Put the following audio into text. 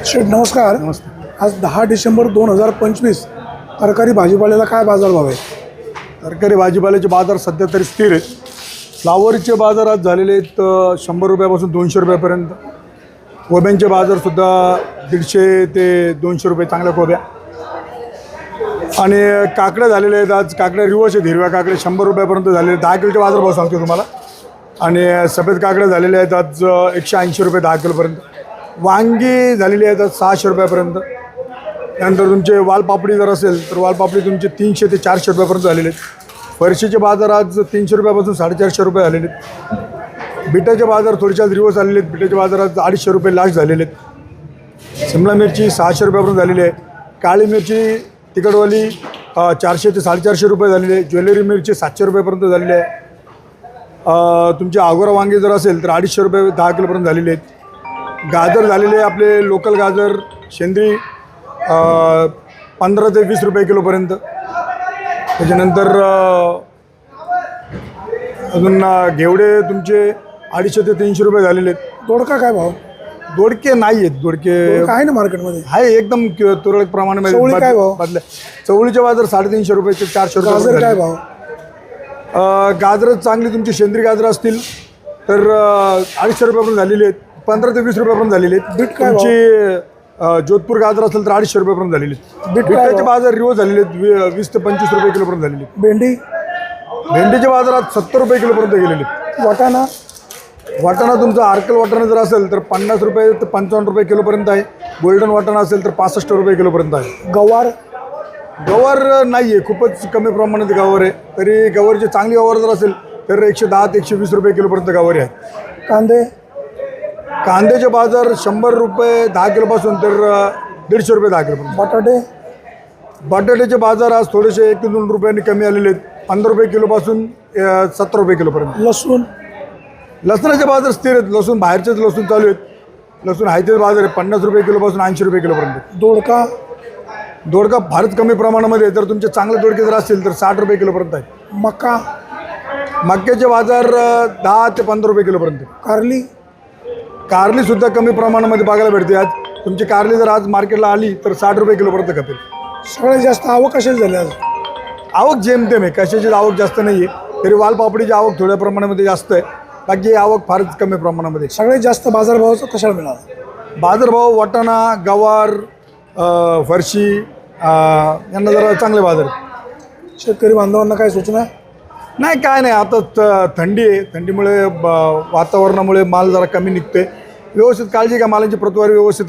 शेठ नमस्कार. नमस्ते. आज 10 डिसेंबर 2025 तरकारी भाजीपाल्याला काय बाजारभाव आहे? तरकारी भाजीपाल्याचे बाजार सध्या तरी स्थिर आहेत. फ्लावरचे बाजार आज झालेले आहेत 100 रुपयापासून 200 रुपयापर्यंत. कोब्यांचे बाजारसुद्धा 150 ते 200 रुपये चांगल्या कोब्या. आणि काकड्या झालेल्या आहेत आज. काकड्या रिवर्स आहेत, हिरव्या काकड्या 100 रुपयापर्यंत झालेले. 10 किलोचे बाजारभाव सांगतो तुम्हाला. आणि सफेद काकड्या झालेल्या आहेत आज 180 रुपये 10 किलोपर्यंत. वांगी झालेली आहेत आज 600 रुपयापर्यंत. त्यानंतर तुमचे वालपापडी जर असेल तर वालपापडी तुमचे 300 ते 400 रुपयापर्यंत झालेले आहेत. फरशीचे बाजार आज 300 रुपयापासून 450 रुपये झालेले आहेत. बिटाचे बाजार थोडेसे आज रिवर्स आलेले आहेत. बिटाचे बाजार आज 250 रुपये लास्ट झालेले आहेत. शिमला मिरची 600 रुपयापर्यंत झालेली आहे. काळी मिरची तिखटवाली 400 ते 450 रुपये झालेली आहे. ज्वेलरी मिरची 700 रुपयापर्यंत झालेली आहे. तुमचे आगोरा वांगे जर असेल तर 250 रुपये 10 किलोपर्यंत झालेले आहेत. गाजर झालेले आपले लोकल गाजर शेंद्री 15 ते 20 रुपये किलोपर्यंत. त्याच्यानंतर अजून घेवडे तुमचे 250 ते 300 रुपये झालेले आहेत. दोडका काय भाव? दोडके नाही आहेत. दोडके आहे ना मार्केटमध्ये? आहे एकदम तुरळक प्रमाणामध्ये. चवळी काय भाव? बदल्या चवळीचे बाजार 350 रुपये ते 400 रुपये. गाजर काय भाव? गाजरं चांगली तुमची शेंद्री गाजरं असतील तर 250 रुपयापर्यंत झालेली आहेत. 15 ते 20 रुपयापर्यंत झालेली आहेत. बीट काय तुमची जोधपूर गाजर असेल तर 250 रुपयापर्यंत झालेली आहेत. बिटाचे बाजार रिवर्स झालेले आहेत. 20 ते 25 रुपये किलोपर्यंत झालेली आहेत. भेंडी? भेंडीचे बाजारात 70 रुपये किलोपर्यंत गेलेले आहेत. वाटाणा? वाटाणा तुमचा आर्कल वाटाणा जर असेल तर 50 रुपये ते 55 रुपये किलोपर्यंत आहे. गोल्डन वाटाणा असेल तर 65 रुपये किलोपर्यंत आहे. गवार? गवार नाही आहे, खूपच कमी प्रमाणात गवार आहे. तरी गवारची चांगली गवार जर असेल तर 110 ते 120 रुपये किलोपर्यंत गवारी आहे. कांदे? कांद्याचे बाजार 100 रुपये 10 किलोपासून तर 150 रुपये 10 किलोपर्यंत. बटाटे? बटाट्याचे बाजार आज थोडेसे 1 ते 2 रुपयांनी कमी आलेले आहेत. 15 रुपये किलोपासून 70 रुपये किलोपर्यंत. लसूण? लसणाचे बाजार स्थिर आहेत. लसूण बाहेरचेच लसूण चालू आहेत. लसूण हायतेच बाजार आहे 50 रुपये किलोपासून 80 रुपये किलोपर्यंत. दोडका? दोडका फारच कमी प्रमाणामध्ये आहे. तर तुमचे चांगले दोडके जर असतील तर 60 रुपये किलोपर्यंत आहे. मका? मक्याचे बाजार 10 ते 15 रुपये किलोपर्यंत. कारली? कारलीसुद्धा कमी प्रमाणामध्ये बघायला भेटते. आज तुमची कारली जर आज मार्केटला आली तर 60 रुपये किलोपर्यंत खपेल. सगळ्यात जास्त आवक कशाची झाली आज? आवक जेमतेम आहे. कशाची आवक जास्त नाही आहे. तरी वालपापडीची आवक थोड्या प्रमाणामध्ये जास्त आहे. बाकी आवक फारच कमी प्रमाणामध्ये. सगळ्यात जास्त बाजारभावाचा कशाला मिळाला? बाजारभाव वाटाणा, गवार, फरशी यांना जरा चांगले बाजार आहेत. शेतकरी बांधवांना काय सूचना? नाही काय नाही. आता थंडी आहे. थंडीमुळे वातावरणामुळे माल जरा कमी निघते. व्यवस्थित काळजी घ्या. मालांची प्रतवारी व्यवस्थित